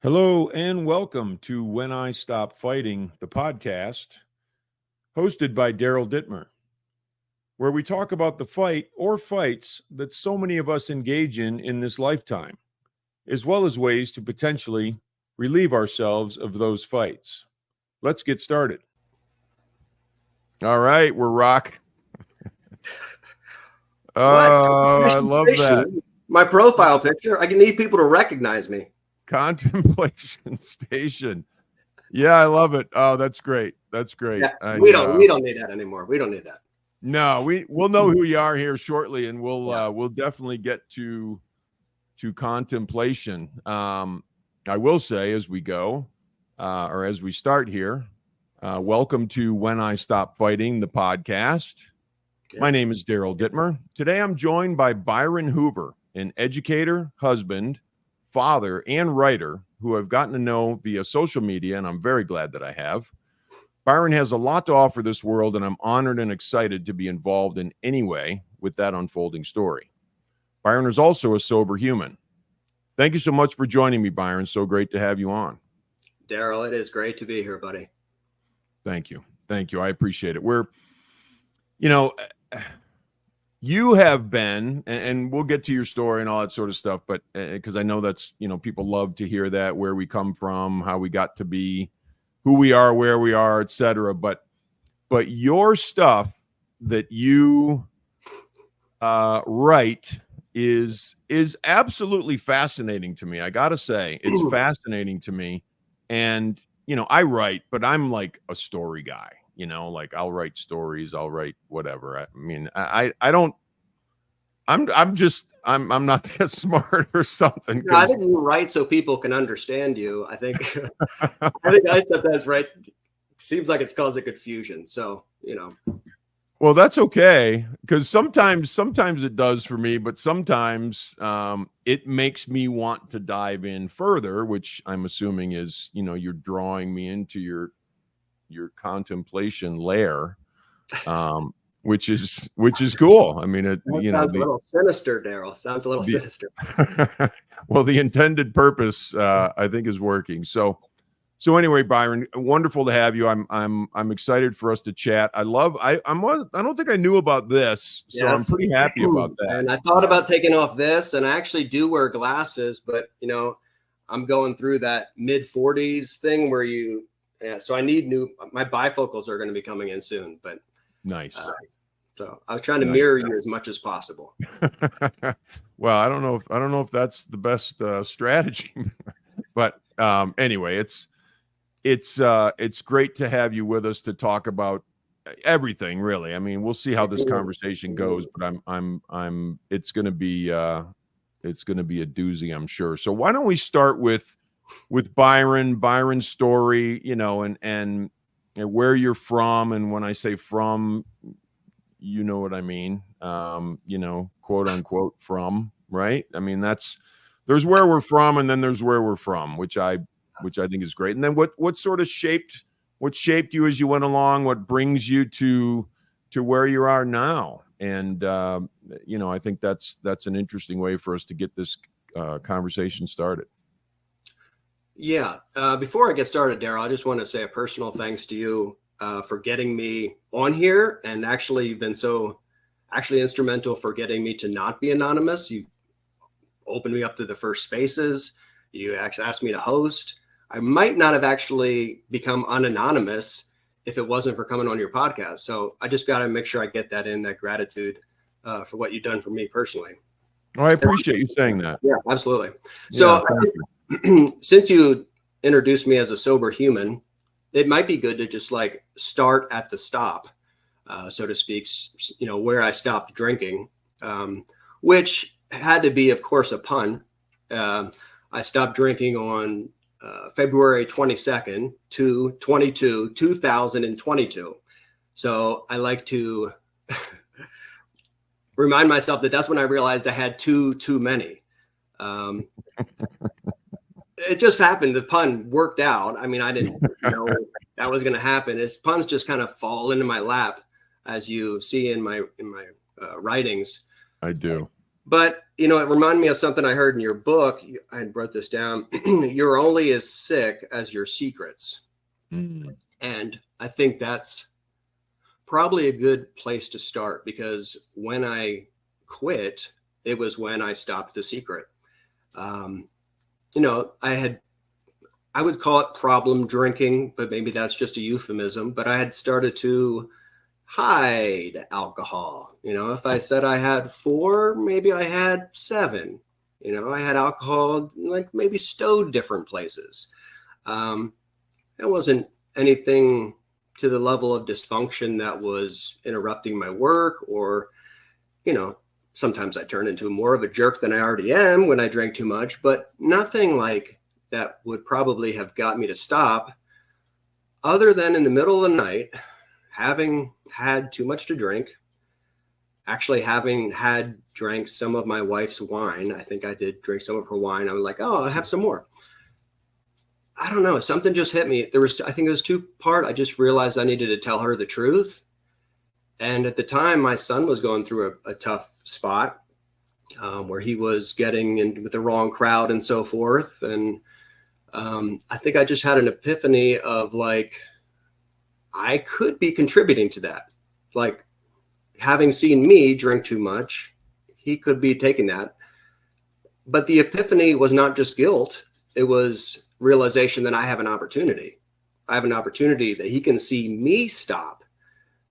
Hello and welcome to When I Stop Fighting, the podcast, hosted by Daryl Dittmer, where we talk about the fight or fights that so many of us engage in this lifetime, as well as ways to potentially relieve ourselves of those fights. Let's get started. All right, we're rock. Oh, I love that. My profile picture. I need people to recognize me. Contemplation station. Yeah, I love it. Oh, that's great. That's great. Yeah, we don't need that anymore. We don't need that. No, we'll know who you are here shortly, and we'll definitely get to contemplation. I will say as we go, or as we start here, welcome to When I Stop Fighting, the podcast. Okay. My name is Daryl Dittmer. Today I'm joined by Byron H00ver, an educator, husband, father, and writer who I've gotten to know via social media, and I'm very glad that I have. Byron has a lot to offer this world, and I'm honored and excited to be involved in any way with that unfolding story. Byron is also a sober human. Thank you so much for joining me, Byron. So great to have you on. Daryl, it is great to be here, buddy. Thank you. Thank you. I appreciate it. You have been, and we'll get to your story and all that sort of stuff, but because I know that's, people love to hear that, where we come from, how we got to be who we are, where we are, et cetera. But your stuff that you write is absolutely fascinating to me. I got to say, it's fascinating to me. And, I write, but I'm like a story guy. Like I'll write stories, I'll write whatever. I mean, I'm not that smart or something. No, I think you write so people can understand you. I think I said that's right. Seems like it's causing confusion. So, Well, that's okay, because sometimes it does for me, but sometimes it makes me want to dive in further, which I'm assuming is, you're drawing me into your contemplation lair, which is cool. I mean, it sounds a little sinister, Daryl. Sounds a little sinister. Well, the intended purpose, I think, is working. So anyway, Byron, wonderful to have you. I'm excited for us to chat. I don't think I knew about this, so yes. I'm pretty happy about that. And I thought about taking off this, and I actually do wear glasses, but I'm going through that mid-40s thing where so I need my bifocals are going to be coming in soon, but nice. So I was trying to mirror you as much as possible. Well, I don't know if that's the best strategy, but anyway, it's great to have you with us to talk about everything, really. I mean, we'll see how this conversation goes, but it's going to be a doozy, I'm sure. So why don't we start with Byron's story, and where you're from. And when I say from, you know what I mean, quote unquote from, right? I mean, there's where we're from, and then there's where we're from, which I think is great. And then what sort of shaped you as you went along, what brings you to where you are now. And, I think that's an interesting way for us to get this conversation started. Yeah. Before I get started, Daryl, I just want to say a personal thanks to you for getting me on here. And actually, you've been so instrumental for getting me to not be anonymous. You opened me up to the first spaces. You actually asked me to host. I might not have actually become unanonymous if it wasn't for coming on your podcast. So I just got to make sure I get that gratitude for what you've done for me personally. Oh, I appreciate you saying that. Yeah, absolutely. So since you introduced me as a sober human, it might be good to just like start at the stop, so to speak, where I stopped drinking, which had to be, of course, a pun. I stopped drinking on February 22nd, 2022. So I like to remind myself that that's when I realized I had too many. It just happened. The pun worked out. I mean, I didn't know that was going to happen. Puns just kind of fall into my lap, as you see in my writings. I do. But, it reminded me of something I heard in your book. I wrote this down. You're only as sick as your secrets. Mm. And I think that's probably a good place to start, because when I quit, it was when I stopped the secret. I would call it problem drinking, but maybe that's just a euphemism. But I had started to hide alcohol. If I said I had 4, maybe I had 7. I had alcohol like maybe stowed different places. It wasn't anything to the level of dysfunction that was interrupting my work, or, sometimes I turn into more of a jerk than I already am when I drank too much, but nothing like that would probably have got me to stop, other than in the middle of the night, having had too much to drink, actually having drank some of my wife's wine. I think I did drink some of her wine. I was like, oh, I'll have some more. I don't know. Something just hit me. I think it was 2-part. I just realized I needed to tell her the truth. And at the time, my son was going through a tough spot where he was getting in with the wrong crowd and so forth. And I think I just had an epiphany of like, I could be contributing to that. Like, having seen me drink too much, he could be taking that. But the epiphany was not just guilt. It was realization that I have an opportunity. I have an opportunity that he can see me stop,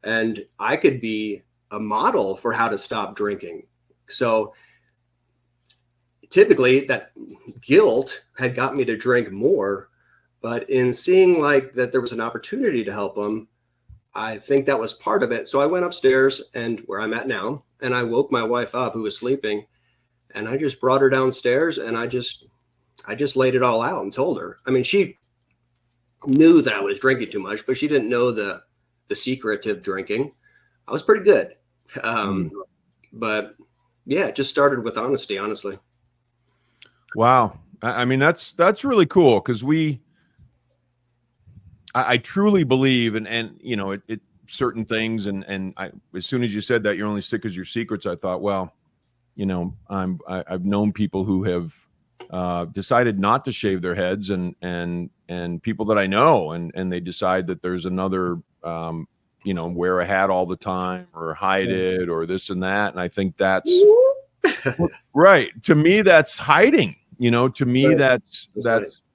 and I could be a model for how to stop drinking. So typically that guilt had got me to drink more, but in seeing like that there was an opportunity to help him, I think that was part of it. So I went upstairs, and where I'm at now, and I woke my wife up, who was sleeping, and I just brought her downstairs, and I just laid it all out and told her. I mean, she knew that I was drinking too much, but she didn't know the secret of drinking. I was pretty good. But yeah, it just started with honesty, honestly. Wow. I mean, that's really cool, because I truly believe, and it certain things, and as soon as you said that you're only sick as your secrets, I thought, well, I've known people who have decided not to shave their heads, and people that I know, and they decide that there's another, wear a hat all the time, or hide it, or this and that. And I think that's right. To me, that's hiding. To me, Right.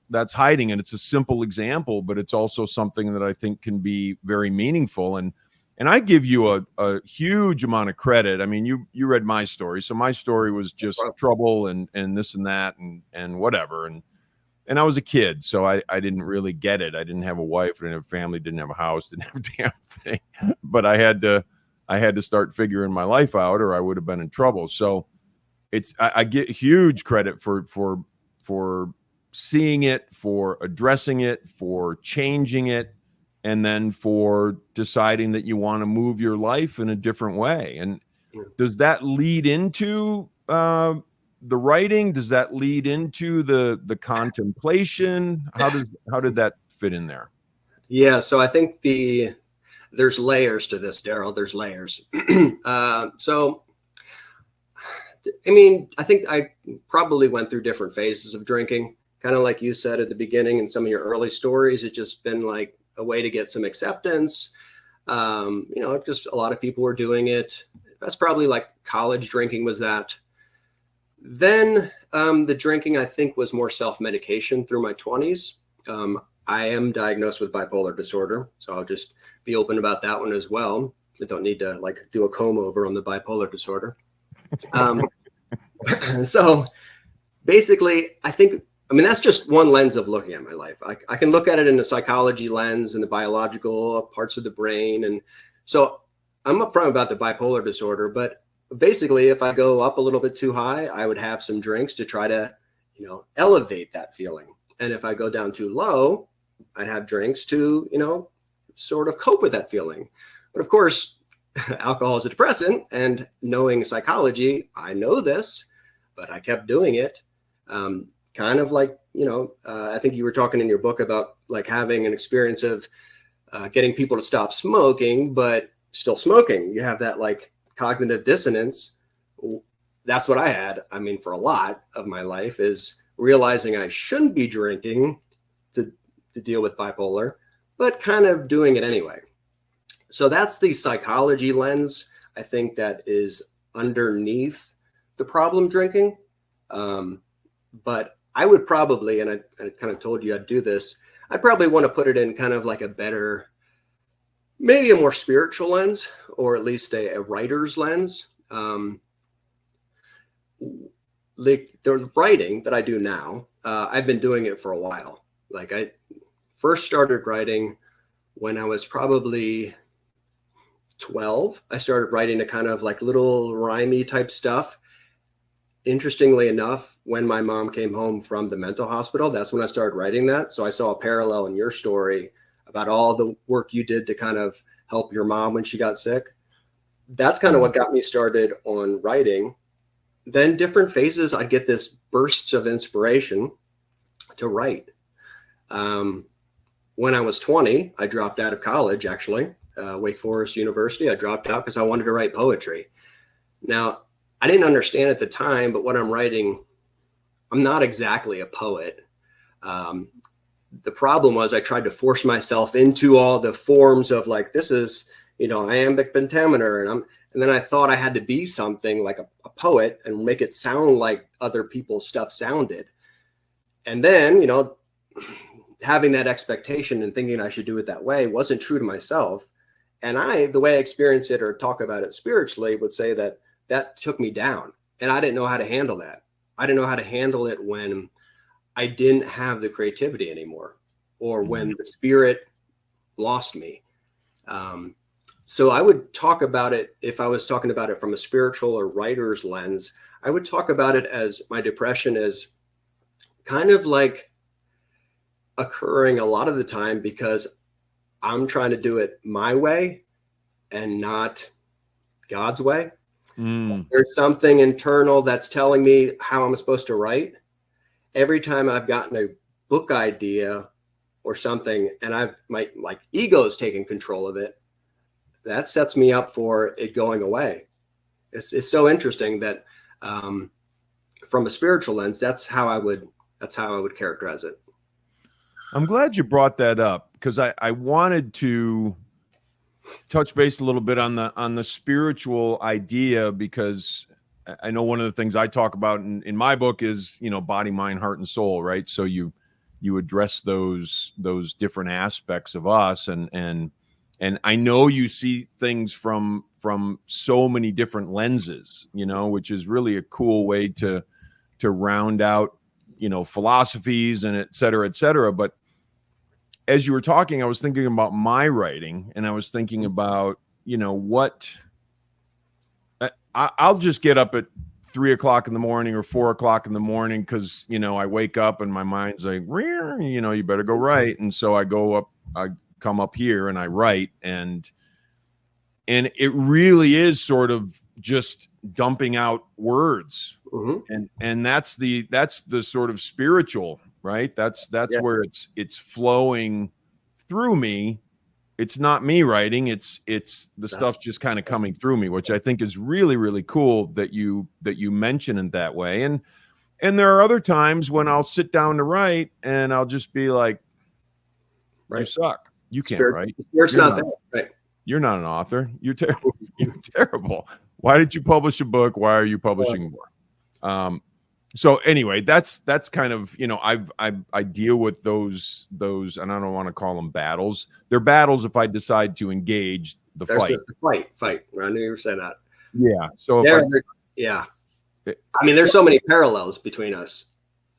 that's hiding, and it's a simple example, but it's also something that I think can be very meaningful. And I give you a huge amount of credit. I mean, you read my story, so my story was just trouble and this and that and whatever. And I was a kid, so I didn't really get it. I didn't have a wife, I didn't have a family, didn't have a house, didn't have a damn thing. But I had to start figuring my life out, or I would have been in trouble. So I get huge credit for seeing it, for addressing it, for changing it, and then for deciding that you want to move your life in a different way. And does that lead into the writing? Does that lead into the contemplation? How did that fit in there? Yeah, so I think there's layers to this, Daryl. There's layers. So, I mean, I think I probably went through different phases of drinking, kind of like you said at the beginning in some of your early stories. It's just been like a way to get some acceptance. Just a lot of people were doing it. That's probably like college drinking was that. Then the drinking, I think, was more self-medication through my 20s. I am diagnosed with bipolar disorder, so I'll just be open about that one as well. I don't need to like do a comb-over on the bipolar disorder. So basically, I mean, that's just one lens of looking at my life. I can look at it in the psychology lens and the biological parts of the brain. And so I'm upfront about the bipolar disorder, but basically if I go up a little bit too high, I would have some drinks to try to, elevate that feeling. And if I go down too low, I'd have drinks to, sort of cope with that feeling. But of course, alcohol is a depressant, and knowing psychology, I know this, but I kept doing it. Kind of like, I think you were talking in your book about like having an experience of getting people to stop smoking, but still smoking. You have that like cognitive dissonance. that's what I had. I mean, for a lot of my life is realizing I shouldn't be drinking to deal with bipolar, but kind of doing it anyway. So that's the psychology lens, I think, that is underneath the problem drinking. But I would probably, and I kind of told you I'd do this, I'd probably want to put it in kind of like a better, maybe a more spiritual lens, or at least a writer's lens. The writing that I do now, I've been doing it for a while. Like I first started writing when I was probably 12. I started writing a kind of like little rhymey type stuff. Interestingly enough, when my mom came home from the mental hospital, that's when I started writing that. So I saw a parallel in your story about all the work you did to kind of help your mom when she got sick. That's kind of what got me started on writing. Then different phases, I'd get this bursts of inspiration to write. When I was 20, I dropped out of college, actually, Wake Forest University. I dropped out because I wanted to write poetry. Now, I didn't understand at the time, but what I'm writing, I'm not exactly a poet. The problem was I tried to force myself into all the forms of like, this is, iambic pentameter. And then I thought I had to be something like a poet and make it sound like other people's stuff sounded. And then, having that expectation and thinking I should do it that way wasn't true to myself. And the way I experience it or talk about it spiritually would say that took me down, and I didn't know how to handle that. I didn't know how to handle it when I didn't have the creativity anymore, or when the spirit lost me. So I would talk about it, if I was talking about it from a spiritual or writer's lens, I would talk about it as my depression is kind of like occurring a lot of the time because I'm trying to do it my way and not God's way. There's something internal that's telling me how I'm supposed to write. Every time I've gotten a book idea or something and my ego is taking control of it, that sets me up for it going away. It's so interesting that from a spiritual lens, that's how I would characterize it. I'm glad you brought that up because I wanted to touch base a little bit on the spiritual idea, because I know one of the things I talk about in my book is, body, mind, heart, and soul, right? So you address those different aspects of us, and I know you see things from so many different lenses, which is really a cool way to round out, philosophies and et cetera, et cetera. But as you were talking, I was thinking about my writing, and I was thinking about, what I'll just get up at 3 o'clock in the morning or 4 o'clock in the morning because, I wake up and my mind's like, you better go write. And so I come up here and I write, and it really is sort of just dumping out words. And that's the sort of spiritual, right? That's where it's flowing through me. It's not me writing. It's the stuff just kind of coming through me, which I think is really, really cool that you mention it that way. And there are other times when I'll sit down to write and I'll just be like, you suck. You can't write. You're not an author. You're terrible. You're terrible. Why did you publish a book? Why are you publishing more? So anyway, that's kind of, I deal with those, and I don't want to call them battles. They're battles if I decide to engage the fight. The fight. I knew you were saying that. Yeah. So I mean, there's so many parallels between us.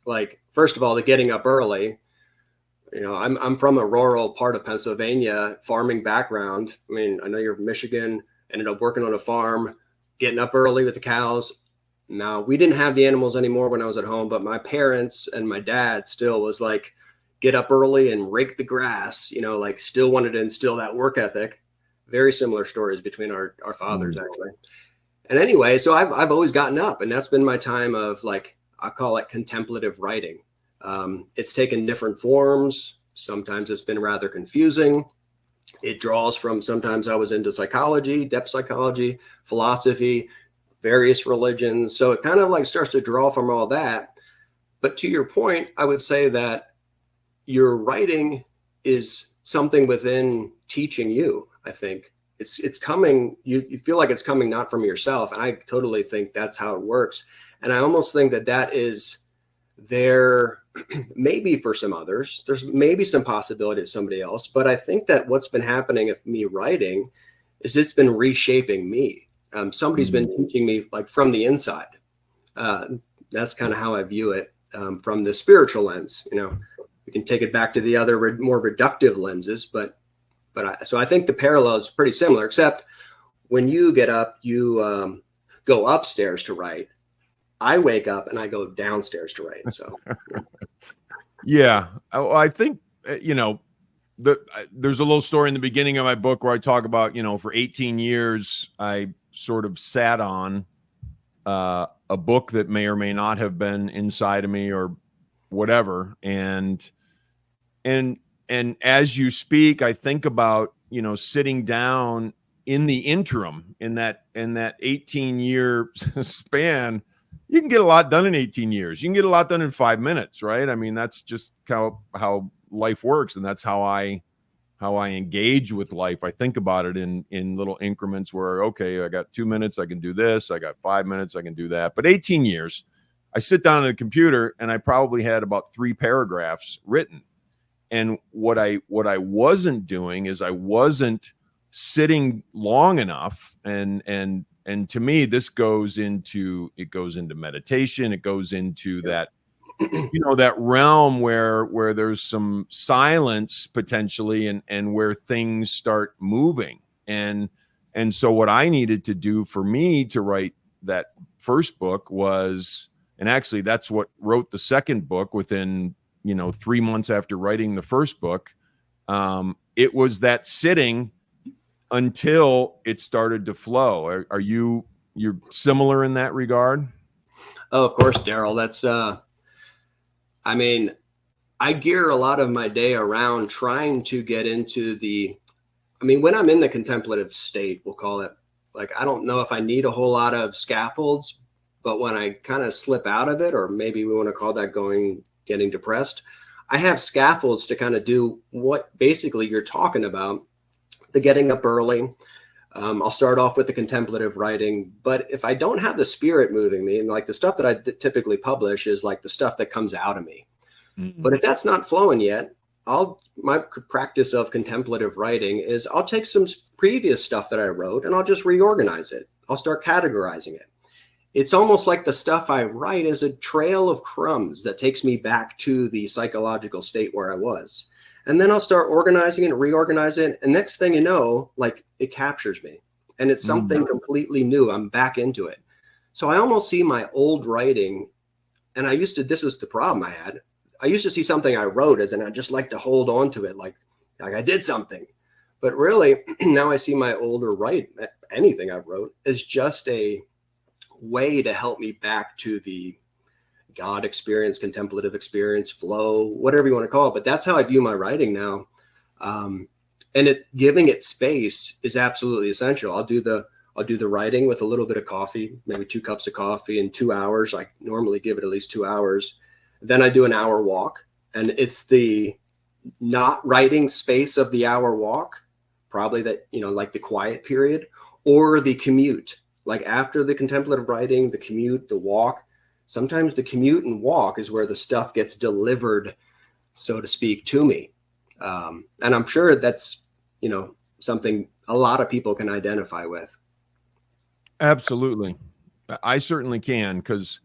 Like, first of all, the getting up early. I'm from a rural part of Pennsylvania, farming background. I mean, I know you're from Michigan, ended up working on a farm, getting up early with the cows. Now, we didn't have the animals anymore when I was at home, but my parents and my dad still was like, get up early and rake the grass, still wanted to instill that work ethic. Very similar stories between our fathers, actually. And anyway, so I've always gotten up, and that's been my time of, like, I call it contemplative writing. It's taken different forms. Sometimes it's been rather confusing. It draws from, sometimes I was into psychology, depth psychology, philosophy, various religions. So it kind of like starts to draw from all that. But to your point, I would say that your writing is something within teaching you. I think it's coming, you feel like it's coming not from yourself. And I totally think that's how it works. And I almost think that that is there maybe for some others. There's maybe some possibility of somebody else. But I think that what's been happening of me writing is it's been reshaping me. Somebody's been teaching me like from the inside. That's kind of how I view it from the spiritual lens. You know, we can take it back to the other more reductive lenses, so I think the parallel is pretty similar, except when you get up, you go upstairs to write. I wake up and I go downstairs to write. So, yeah, I think, you know, there's a little story in the beginning of my book where I talk about, you know, for 18 years, I sort of sat on a book that may or may not have been inside of me or whatever. And as you speak, I think about, you know, sitting down in the interim in that 18-year span. You can get a lot done in 18 years. You can get a lot done in 5 minutes, right? I mean, that's just how life works. And that's how I engage with life. I think about it in little increments where, okay, I got 2 minutes, I can do this. I got 5 minutes, I can do that. But 18 years, I sit down at a computer and I probably had about 3 paragraphs written. And what I wasn't doing is I wasn't sitting long enough. And to me, this goes into meditation. It goes into that, you know, that realm where there's some silence potentially and where things start moving. And so what I needed to do for me to write that first book was, and actually that's what wrote the second book within, you know, 3 months after writing the first book. It was that sitting until it started to flow. You're similar in that regard? oh, of course, Daryl, that's, I mean, I gear a lot of my day around trying to get into when I'm in the contemplative state, we'll call it, like, I don't know if I need a whole lot of scaffolds, but when I kind of slip out of it, or maybe we want to call that getting depressed, I have scaffolds to kind of do what basically you're talking about, the getting up early. I'll start off with the contemplative writing, but if I don't have the spirit moving me, and like the stuff that I typically publish is like the stuff that comes out of me. Mm-hmm. But if that's not flowing yet, my practice of contemplative writing is I'll take some previous stuff that I wrote and I'll just reorganize it. I'll start categorizing it. It's almost like the stuff I write is a trail of crumbs that takes me back to the psychological state where I was. And then I'll start organizing it and reorganizing it. And next thing you know, like, it captures me and it's something completely new. I'm back into it. So I almost see my old writing. And this is the problem I had. I used to see something I wrote and I just like to hold on to it. Like I did something, but really now I see my older anything I wrote as just a way to help me back to the God experience, contemplative experience, flow, whatever you want to call it. But that's how I view my writing now. And giving it space is absolutely essential. I'll do the writing with a little bit of coffee, maybe 2 cups of coffee in 2 hours. I normally give it at least 2 hours. Then I do an hour walk, and it's the not writing space of the hour walk, probably that, you know, like the quiet period, or the commute, like after the contemplative writing, the commute, the walk. Sometimes the commute and walk is where the stuff gets delivered, so to speak, to me. And I'm sure that's, you know, something a lot of people can identify with. Absolutely. I certainly can, because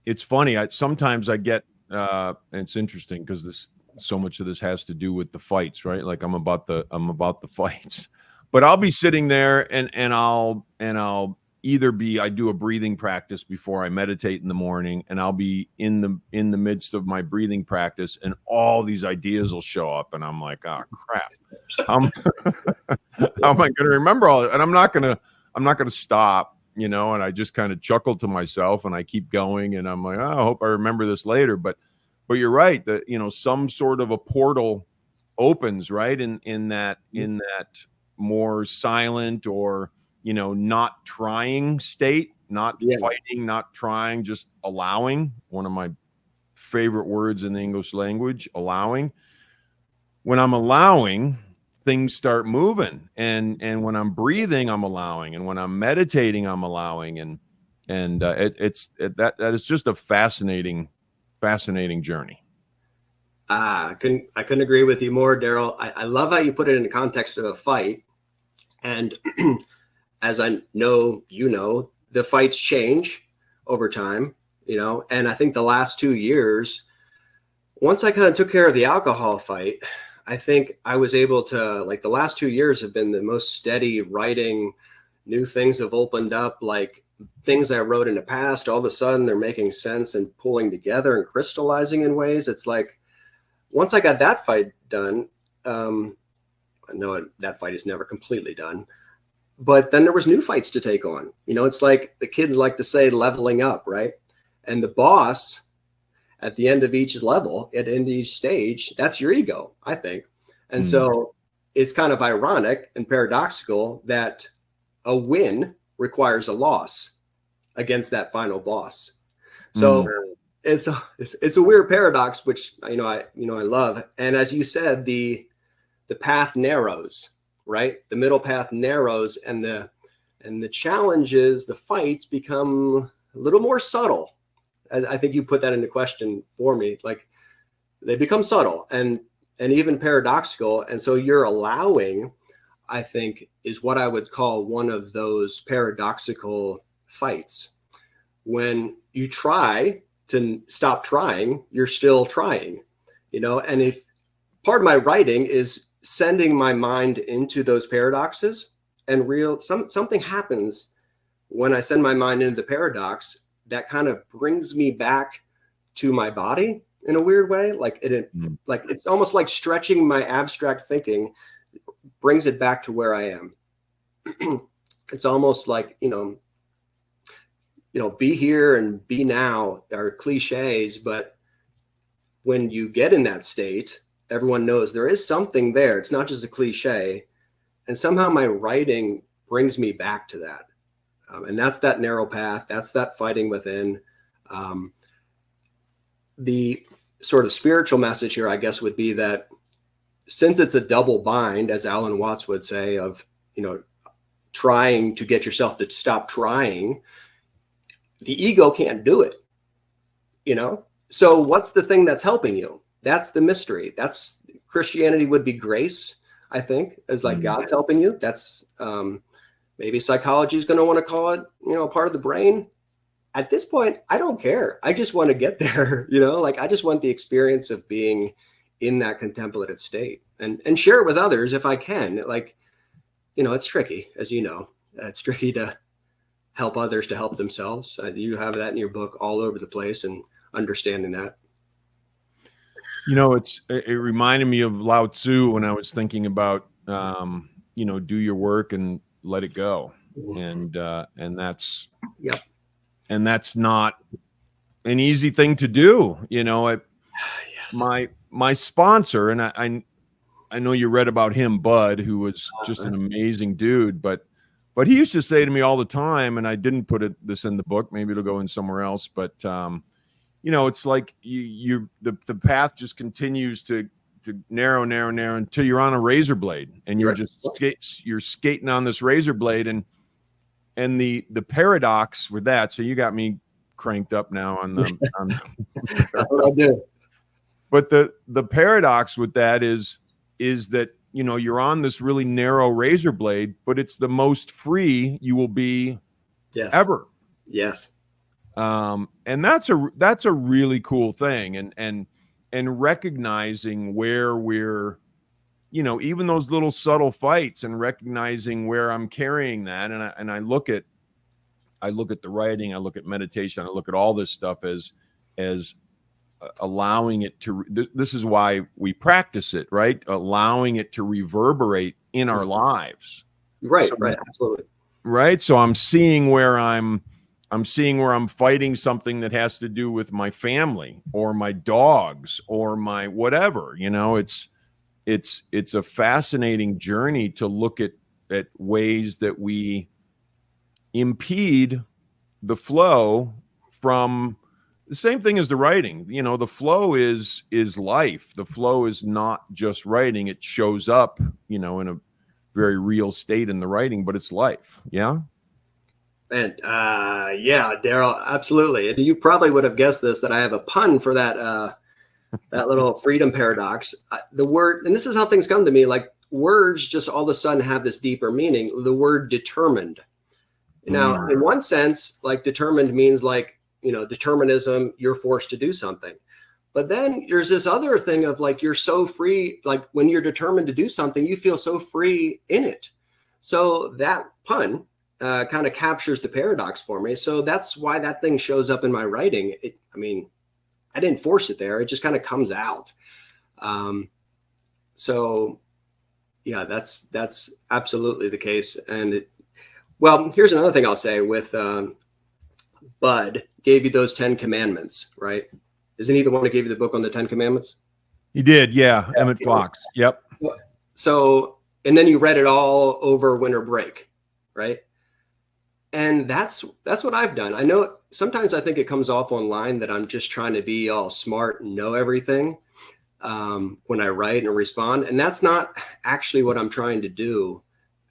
it's funny. Sometimes I get, and it's interesting because so much of this has to do with the fights, right? Like I'm about the fights, but I'll be sitting there and I'll I do a breathing practice before I meditate in the morning, and I'll be in the midst of my breathing practice and all these ideas will show up and I'm like, oh crap. How am I going to remember all that? And I'm not going to stop, you know, and I just kind of chuckle to myself and I keep going and I'm like, oh, I hope I remember this later. But you're right that, you know, some sort of a portal opens, right? In that more silent or, you know, not trying state. Yeah. fighting, not trying, just allowing. One of my favorite words in the English language, allowing. When I'm allowing, things start moving, and when I'm breathing, I'm allowing, and when I'm meditating, I'm allowing, and that is just a fascinating journey. I couldn't agree with you more, Daryl. I love how you put it in the context of a fight. And as I know, the fights change over time, and I think the last 2 years, once I kind of took care of the alcohol fight, I think I was able to, like, the last 2 years have been the most steady writing. New things have opened up, like things I wrote in the past, all of a sudden they're making sense and pulling together and crystallizing in ways. It's like, once I got that fight done, I know that fight is never completely done, but then there was new fights to take on. It's like the kids like to say leveling up, right? And the boss at the end of each level, at the end of each stage, that's your ego, I think. And so it's kind of ironic and paradoxical that a win requires a loss against that final boss. So it's a weird paradox, which I love. And as you said, the path narrows, right? The middle path narrows, and the challenges, the fights become a little more subtle. I think you put that into question for me. Like, they become subtle and even paradoxical. And so you're allowing, I think, is what I would call one of those paradoxical fights. When you try to stop trying, you're still trying, and if part of my writing is sending my mind into those paradoxes, and something happens when I send my mind into the paradox that kind of brings me back to my body in a weird way. Like like it's almost like stretching my abstract thinking, brings it back to where I am. It's almost like, be here and be now are cliches, but when you get in that state, everyone knows there is something there. It's not just a cliche. And somehow my writing brings me back to that. And that's that narrow path. That's that fighting within. The sort of spiritual message here, I guess, would be that since it's a double bind, as Alan Watts would say, of, trying to get yourself to stop trying, the ego can't do it, So what's the thing that's helping you? That's the mystery. That's Christianity would be grace, I think, as like God's helping you. That's maybe psychology is going to want to call it, part of the brain. At this point, I don't care. I just want to get there, like I just want the experience of being in that contemplative state and share it with others if I can. Like, it's tricky, as you know. It's tricky to help others to help themselves. You have that in your book all over the place, and understanding that. It reminded me of Lao Tzu when I was thinking about, do your work and let it go. And that's, yep. And that's not an easy thing to do. Yes. My sponsor, and I know you read about him, Bud, who was just an amazing dude, but he used to say to me all the time, and I didn't put this in the book, maybe it'll go in somewhere else, but it's like the path just continues to narrow until you're on a razor blade, and you're you're skating on this razor blade, and the paradox with that. So you got me cranked up now on the. That's what I do. But the paradox with that is that you're on this really narrow razor blade, but it's the most free you will be ever. Yes. And that's a really cool thing, and recognizing where we're, even those little subtle fights, and recognizing where I'm carrying that, and I look at the writing, I look at meditation, I look at all this stuff as allowing it to. This is why we practice it, right? Allowing it to reverberate in our lives. Right. Absolutely. Right. So I'm seeing where I'm fighting something that has to do with my family or my dogs or my whatever. It's a fascinating journey to look at ways that we impede the flow from the same thing as the writing. You know, the flow is life. The flow is not just writing. It shows up, you know, in a very real state in the writing, but it's life. Yeah. And yeah, Daryl, absolutely. And you probably would have guessed this, that I have a pun for that that little freedom paradox. The word, and this is how things come to me, like words just all of a sudden have this deeper meaning. The word determined. Now, in one sense, like determined means like, you know, determinism, you're forced to do something. But then there's this other thing of like, you're so free, like when you're determined to do something, you feel so free in it. So that pun kind of captures the paradox for me. So that's why that thing shows up in my writing. I mean, I didn't force it there. It just kind of comes out. So yeah, that's absolutely the case. And well, here's another thing I'll say with Bud gave you those 10 commandments, right? Isn't he the one who gave you the book on the 10 commandments? He did. Yeah. Emmett Fox. Yep. So, and then you read it all over winter break, right? And that's what I've done. I know sometimes I think it comes off online that I'm just trying to be all smart and know everything when I write and respond. And that's not actually what I'm trying to do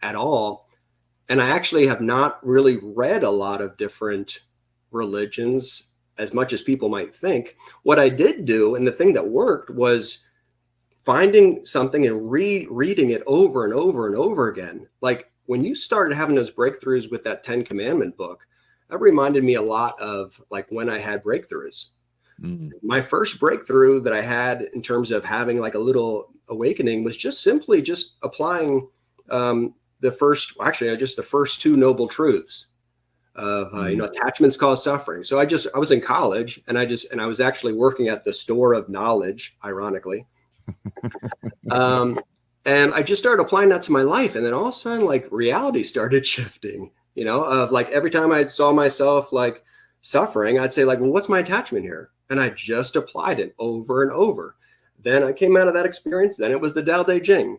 at all. And I actually have not really read a lot of different religions as much as people might think. What I did do, and the thing that worked, was finding something and reading it over and over and over again. Like when you started having those breakthroughs with that 10 Commandment book, that reminded me a lot of like when I had breakthroughs. My first breakthrough that I had in terms of having like a little awakening was just simply just applying the first two noble truths of you know, attachments cause suffering. So I was in college and I was actually working at the store of knowledge, ironically. And I just started applying that to my life. And then all of a sudden, like reality started shifting, you know, of like every time I saw myself like suffering, I'd say like, well, what's my attachment here? And I just applied it over and over. Then I came out of that experience. Then it was the Tao Te Ching.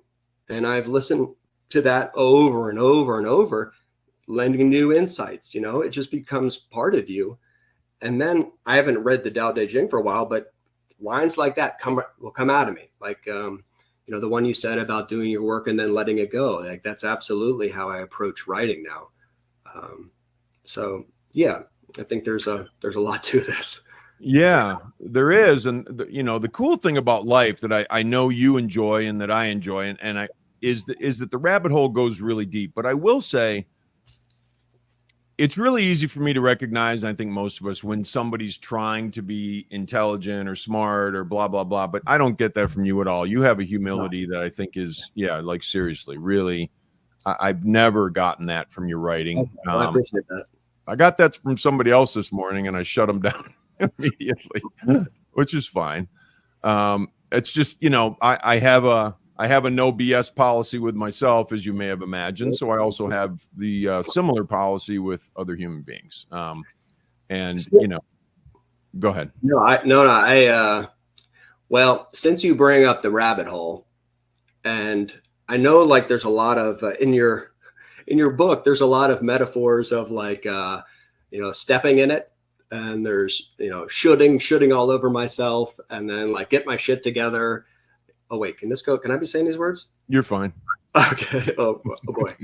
And I've listened to that over and over and over, lending new insights. You know, it just becomes part of you. And then I haven't read the Tao Te Ching for a while, but lines like that will come out of me. Like, you know, the one you said about doing your work and then letting it go. Like that's absolutely how I approach writing now. So yeah, I think there's a lot to this. Yeah, there is. And you know, the cool thing about life that I know you enjoy and that I enjoy is that the rabbit hole goes really deep. But I will say it's really easy for me to recognize, and I think most of us, when somebody's trying to be intelligent or smart or blah, blah, blah. But I don't get that from you at all. You have a humility that I think is, yeah, like seriously, really, I've never gotten that from your writing. I appreciate that. I got that from somebody else this morning and I shut them down immediately, which is fine. It's just, you know, I have a no BS policy with myself, as you may have imagined. So I also have the similar policy with other human beings. And you know, go ahead. Well, since you bring up the rabbit hole, and I know like there's a lot of in your book, there's a lot of metaphors of like you know, stepping in it. And there's, you know, shooting all over myself and then like get my shit together. Oh, wait, can I be saying these words? You're fine. Okay. Oh boy.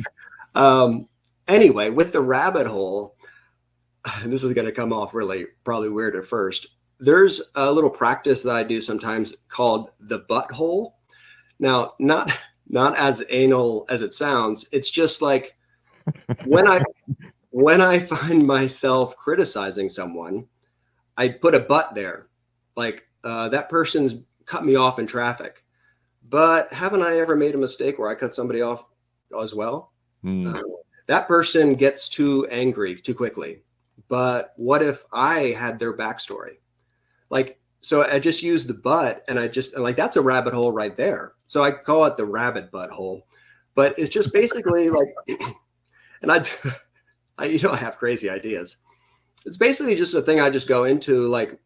Anyway, with the rabbit hole, and this is going to come off really probably weird at first. There's a little practice that I do sometimes called the butthole. Now, not as anal as it sounds. It's just like when I find myself criticizing someone, I put a but there. Like that person's cut me off in traffic. But haven't I ever made a mistake where I cut somebody off as well? That person gets too angry too quickly. But what if I had their backstory? Like, so I just use the but, and like, that's a rabbit hole right there. So I call it the rabbit butt hole. But it's just basically like, and I you know, I have crazy ideas. It's basically just a thing I just go into. Like,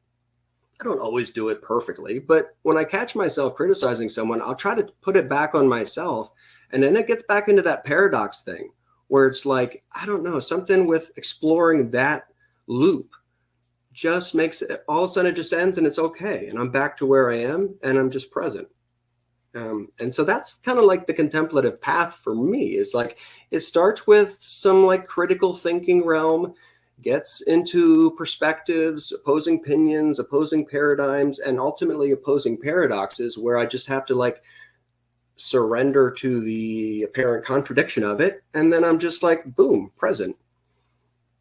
I don't always do it perfectly, but when I catch myself criticizing someone, I'll try to put it back on myself. And then it gets back into that paradox thing where it's like, I don't know, something with exploring that loop just makes it, all of a sudden it just ends and it's okay. And I'm back to where I am and I'm just present. And so that's kind of like the contemplative path for me, is like, it starts with some like critical thinking realm, gets into perspectives, opposing opinions, opposing paradigms, and ultimately opposing paradoxes, where I just have to like surrender to the apparent contradiction of it. And then I'm just like, boom, present.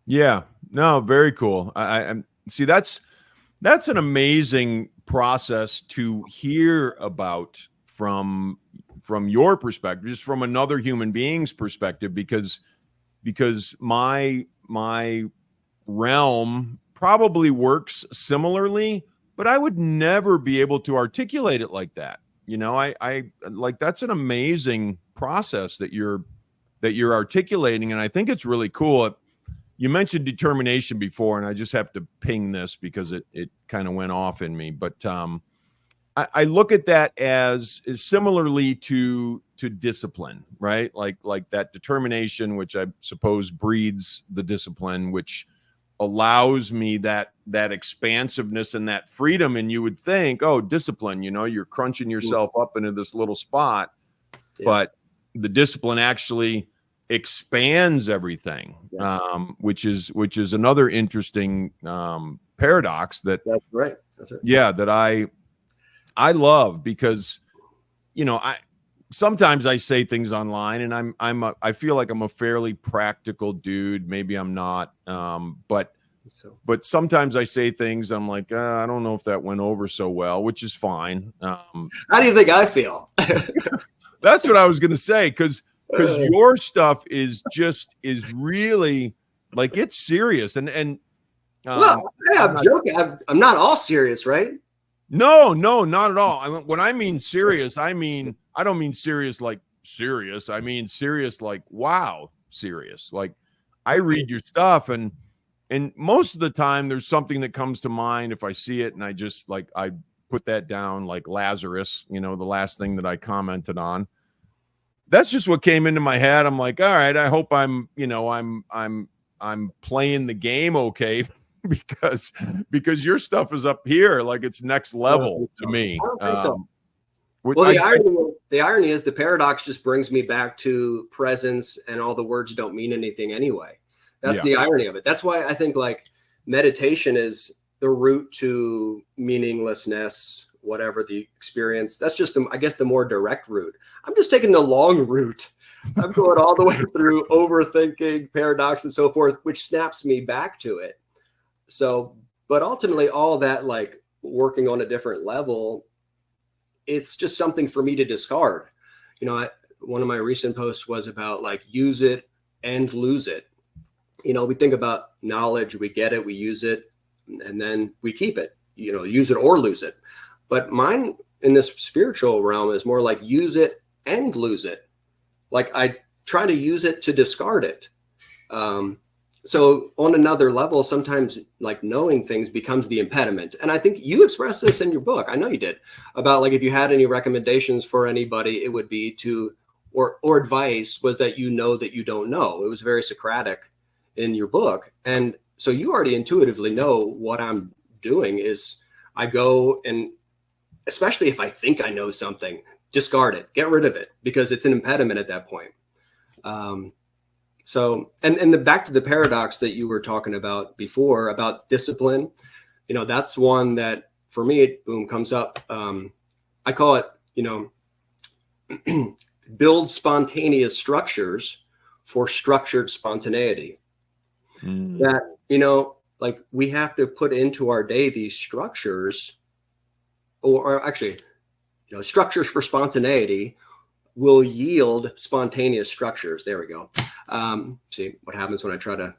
Yeah, no, very cool. I see, that's an amazing process to hear about from your perspective, just from another human being's perspective, because my realm probably works similarly, but I would never be able to articulate it like that. You know, I like, that's an amazing process that you're articulating, and I think it's really cool. You mentioned determination before, and I just have to ping this because it kind of went off in me. But I look at that as similarly to discipline, right? Like that determination, which I suppose breeds the discipline, which allows me that expansiveness and that freedom. And you would think, oh, discipline, you know, you're crunching yourself up into this little spot, but the discipline actually expands everything, which is another interesting paradox that's right. Yeah, that I love, because, you know, sometimes I say things online, and I feel like I'm a fairly practical dude. Maybe I'm not, but sometimes I say things, I'm like, I don't know if that went over so well, which is fine. How do you think I feel? That's what I was gonna say, because your stuff is really like, it's serious, and well, yeah, I'm joking. I'm not all serious, right? No, not at all. When I mean serious, I don't mean serious like serious. I mean serious like, wow, serious. Like, I read your stuff, and most of the time there's something that comes to mind if I see it, and I just like, I put that down, like Lazarus, you know, the last thing that I commented on. That's just what came into my head. I'm like, all right, I hope I'm playing the game okay, because your stuff is up here, like it's next level to me. Well, the irony is the paradox just brings me back to presence, and all the words don't mean anything anyway. That's the irony of it. That's why I think like meditation is the route to meaninglessness, whatever the experience. That's just, I guess, the more direct route. I'm just taking the long route. I'm going all the way through overthinking, paradox, and so forth, which snaps me back to it. So, but ultimately all that, like working on a different level, it's just something for me to discard. You know, one of my recent posts was about like, use it and lose it. You know, we think about knowledge, we get it, we use it, and then we keep it, you know, use it or lose it. But mine in this spiritual realm is more like use it and lose it. Like, I try to use it to discard it. So on another level, sometimes like knowing things becomes the impediment. And I think you expressed this in your book. I know you did, about like, if you had any recommendations for anybody, it would be to, or advice was that, you know, that you don't know. It was very Socratic in your book. And so you already intuitively know what I'm doing is I go, and especially if I think I know something, discard it, get rid of it, because it's an impediment at that point. So, and back to the paradox that you were talking about before about discipline, you know, that's one that for me, it boom comes up. I call it, you know, build spontaneous structures for structured spontaneity. That, you know, like we have to put into our day these structures, or actually, you know, structures for spontaneity will yield spontaneous structures. There we go. See what happens when I try to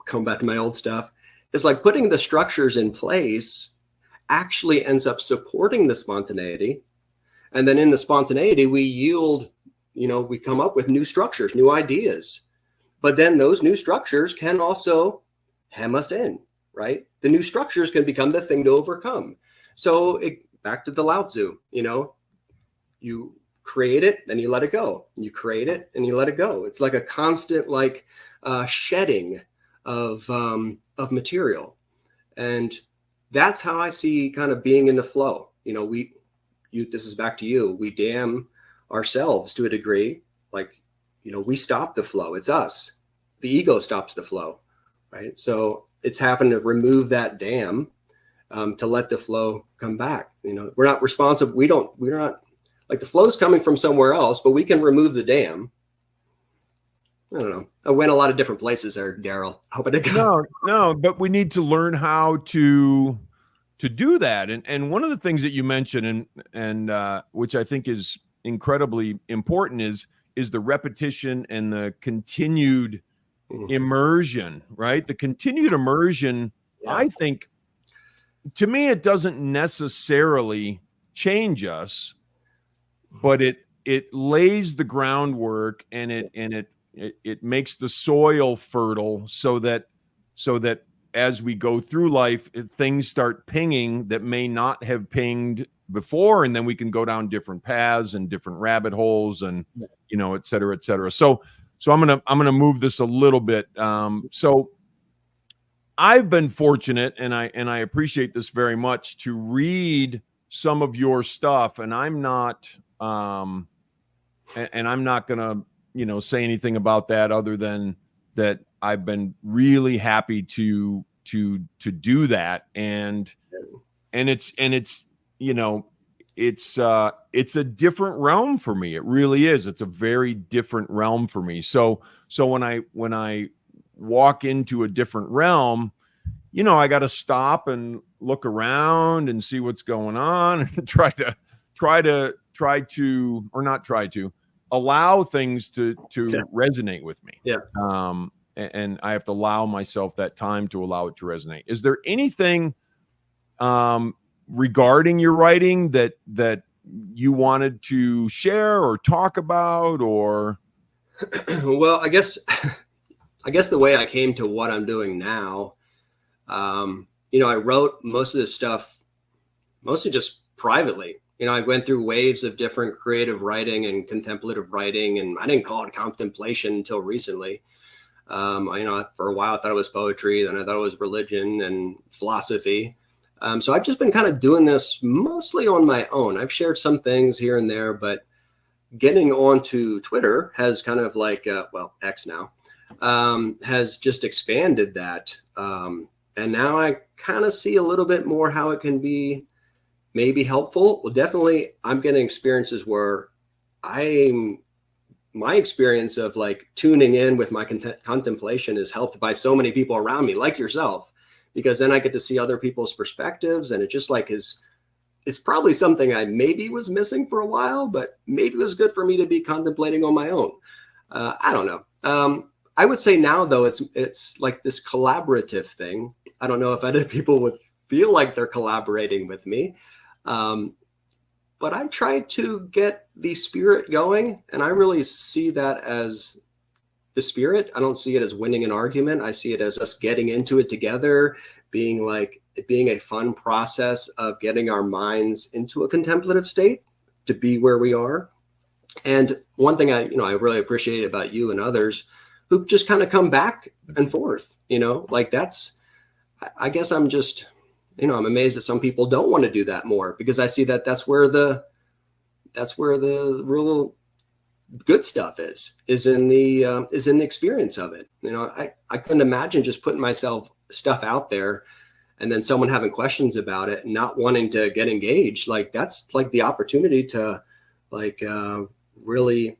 come back to my old stuff. It's like putting the structures in place actually ends up supporting the spontaneity. And then in the spontaneity, we yield, you know, we come up with new structures, new ideas. But then those new structures can also hem us in, right? The new structures can become the thing to overcome. So back to the Lao Tzu, you know, you create it, then you let it go. You create it and you let it go. It's like a constant, like shedding of material. And that's how I see kind of being in the flow. You know, this is back to you. We damn ourselves to a degree. Like, you know, we stop the flow. It's us. The ego stops the flow, right? So it's having to remove that dam to let the flow come back. You know, we're not responsible. We're not like the flow's coming from somewhere else, but we can remove the dam. I don't know. I went a lot of different places there, Daryl. I hope I didn't go. No, but we need to learn how to do that. And one of the things that you mentioned and which I think is incredibly important is the repetition and the continued immersion, right? The continued immersion, Yeah. I think, to me, it doesn't necessarily change us, but it lays the groundwork and it makes the soil fertile so that as we go through life, things start pinging that may not have pinged before, and then we can go down different paths and different rabbit holes, and you know, et cetera, et cetera. So I'm gonna move this a little bit. So I've been fortunate, and I appreciate this very much, to read some of your stuff, and I'm not gonna, you know, say anything about that other than that I've been really happy to do that, and it's you know, it's a different realm for me. It really is. It's a very different realm for me. So when I walk into a different realm, you know, I got to stop and look around and see what's going on and try to or not try to allow things to resonate with me. Yeah. And I have to allow myself that time to allow it to resonate. Is there anything regarding your writing that you wanted to share or talk about, or? Well, I guess the way I came to what I'm doing now, you know, I wrote most of this stuff mostly just privately. You know, I went through waves of different creative writing and contemplative writing, and I didn't call it contemplation until recently. You know, for a while I thought it was poetry, then I thought it was religion and philosophy. So I've just been kind of doing this mostly on my own. I've shared some things here and there, but getting onto Twitter has kind of like, well, X now, has just expanded that. And now I kind of see a little bit more how it can be maybe helpful. Well, definitely I'm getting experiences where my experience of like tuning in with my contemplation is helped by so many people around me, like yourself, because then I get to see other people's perspectives, and it just like it's probably something I maybe was missing for a while, but maybe it was good for me to be contemplating on my own. I don't know. I would say now though, it's like this collaborative thing. I don't know if other people would feel like they're collaborating with me. But I've tried to get the spirit going, and I really see that as the spirit. I don't see it as winning an argument. I see it as us getting into it together, being a fun process of getting our minds into a contemplative state to be where we are. And one thing I really appreciate about you and others who just kind of come back and forth, you know, like I guess I'm just, you know, I'm amazed that some people don't want to do that more, because I see that that's where the real good stuff is in the experience of it. You know, I couldn't imagine just putting myself stuff out there and then someone having questions about it and not wanting to get engaged. Like that's like the opportunity to like really,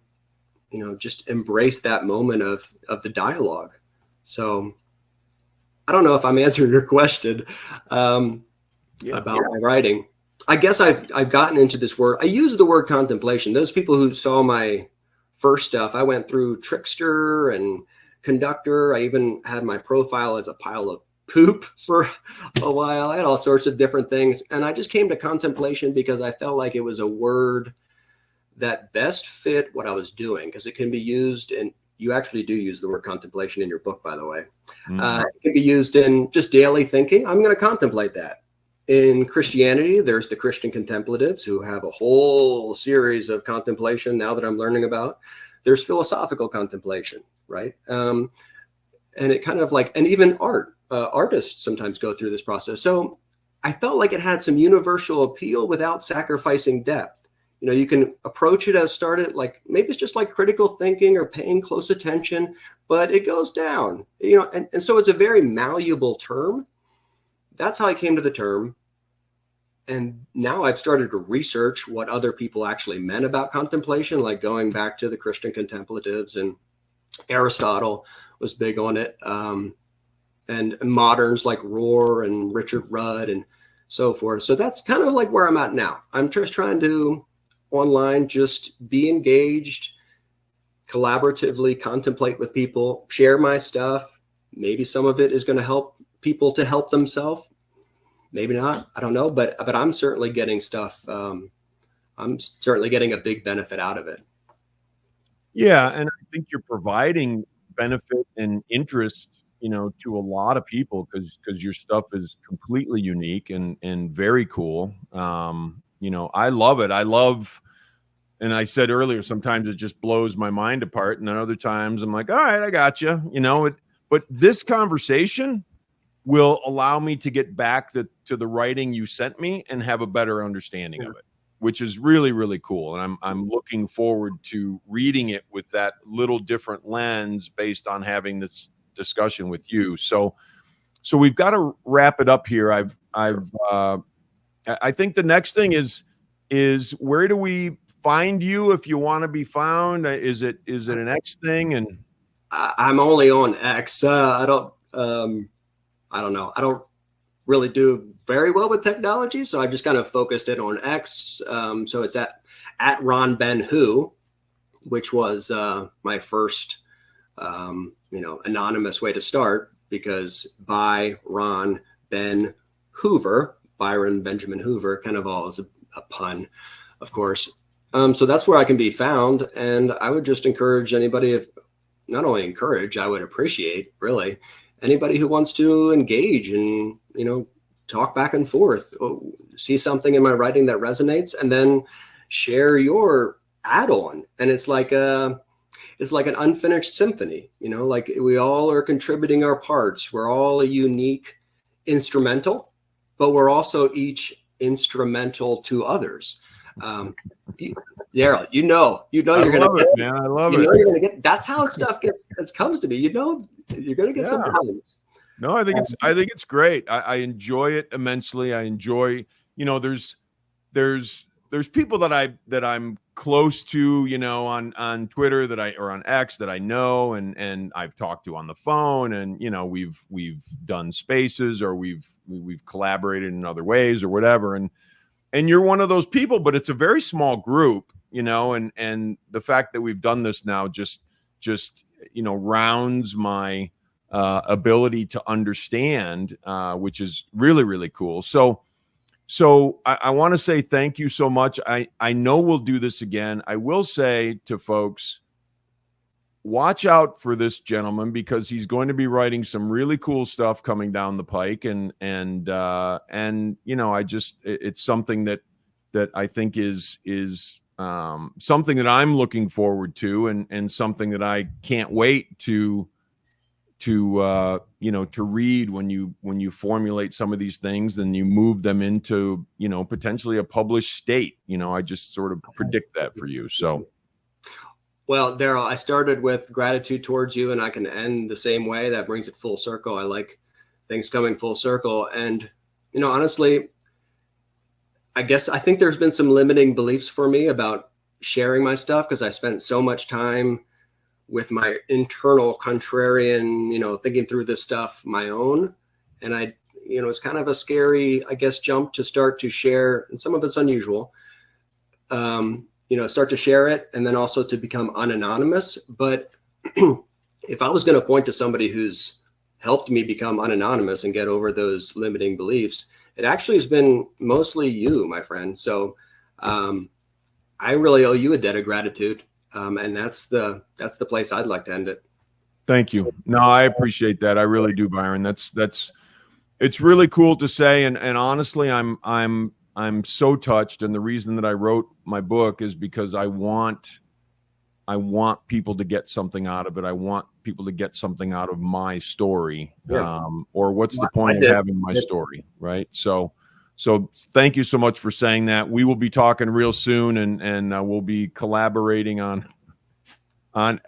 you know, just embrace that moment of the dialogue. So I don't know if I'm answering your question about my writing. I guess I've gotten into this word. I use the word contemplation. Those people who saw my first stuff, I went through trickster and conductor. I even had my profile as a pile of poop for a while. I had all sorts of different things. And I just came to contemplation because I felt like it was a word that best fit what I was doing, because it can be used in, you actually do use the word contemplation in your book, by the way. Mm-hmm. It can be used in just daily thinking. I'm going to contemplate that. In Christianity, there's the Christian contemplatives who have a whole series of contemplation now that I'm learning about. There's philosophical contemplation, right? And it kind of like, and even artists sometimes go through this process. So I felt like it had some universal appeal without sacrificing depth. You know, you can approach it as started, like maybe it's just like critical thinking or paying close attention, but it goes down, you know, and so it's a very malleable term. That's how I came to the term. And now I've started to research what other people actually meant about contemplation, like going back to the Christian contemplatives, and Aristotle was big on it. And moderns like Rohr and Richard Rudd and so forth. So that's kind of like where I'm at now. I'm just trying to online just be engaged, collaboratively contemplate with people, share my stuff. Maybe some of it is going to help people to help themselves. Maybe not. I don't know. But I'm certainly getting stuff. I'm certainly getting a big benefit out of it. Yeah. And I think you're providing benefit and interest, you know, to a lot of people because your stuff is completely unique and very cool. You know, I love it. And I said earlier, sometimes it just blows my mind apart. And then other times I'm like, all right, I got you, you know, but this conversation will allow me to get back to the writing you sent me and have a better understanding of it, which is really, really cool. And I'm looking forward to reading it with that little different lens based on having this discussion with you. So we've got to wrap it up here. I think the next thing is where do we find you if you want to be found? Is it an X thing? And I'm only on X. I don't know. I don't really do very well with technology, so I just kind of focused it on X. So it's at Ron Ben Who, which was my first anonymous way to start, because by Ron Ben Hoover, Byron Benjamin Hoover, kind of all is a pun, of course. So that's where I can be found. And I would just encourage anybody, not only encourage, I would appreciate really anybody who wants to engage and, you know, talk back and forth, see something in my writing that resonates, and then share your add-on. And it's like an unfinished symphony, you know, like we all are contributing our parts. We're all a unique instrumental, but we're also each instrumental to others. Daryl, you know, you're gonna get it, man. I love it. You're gonna get. That's how stuff comes to me. You know, you're gonna get some balance. No, I think it's great. I enjoy it immensely. I enjoy, you know, there's people that I'm close to, you know, on Twitter or on X that I know and I've talked to on the phone, and you know, we've done spaces or we've collaborated in other ways or whatever, and you're one of those people, but it's a very small group, you know, and the fact that we've done this now just you know, rounds my ability to understand, which is really, really cool. So I want to say thank you so much. I know we'll do this again. I will say to folks, watch out for this gentleman, because he's going to be writing some really cool stuff coming down the pike. And you know, it's something that I think is something that I'm looking forward to, and something that I can't wait to you know, to read when you formulate some of these things and you move them into, you know, potentially a published state. You know, I just sort of predict that for you. So, well, Daryl, I started with gratitude towards you, and I can end the same way. That brings it full circle. I like things coming full circle. And, you know, honestly, I think there's been some limiting beliefs for me about sharing my stuff, because I spent so much time with my internal contrarian, you know, thinking through this stuff my own. And you know, it's kind of a scary, I guess, jump to start to share, and some of it's unusual, you know, start to share it and then also to become unanonymous. But if I was going to point to somebody who's helped me become unanonymous and get over those limiting beliefs, it actually has been mostly you, my friend. So I really owe you a debt of gratitude. And that's the place I'd like to end it. Thank you. No, I appreciate that. I really do, Byron. It's really cool to say. And honestly, I'm so touched. And the reason that I wrote my book is because I want I want people to get something out of it. I want people to get something out of my story. Yeah. Or what's the point of having my story, right? So thank you so much for saying that. We will be talking real soon, and we'll be collaborating on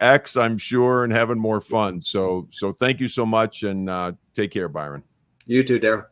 X, I'm sure, and having more fun. So thank you so much, and take care, Byron. You too, Daryl.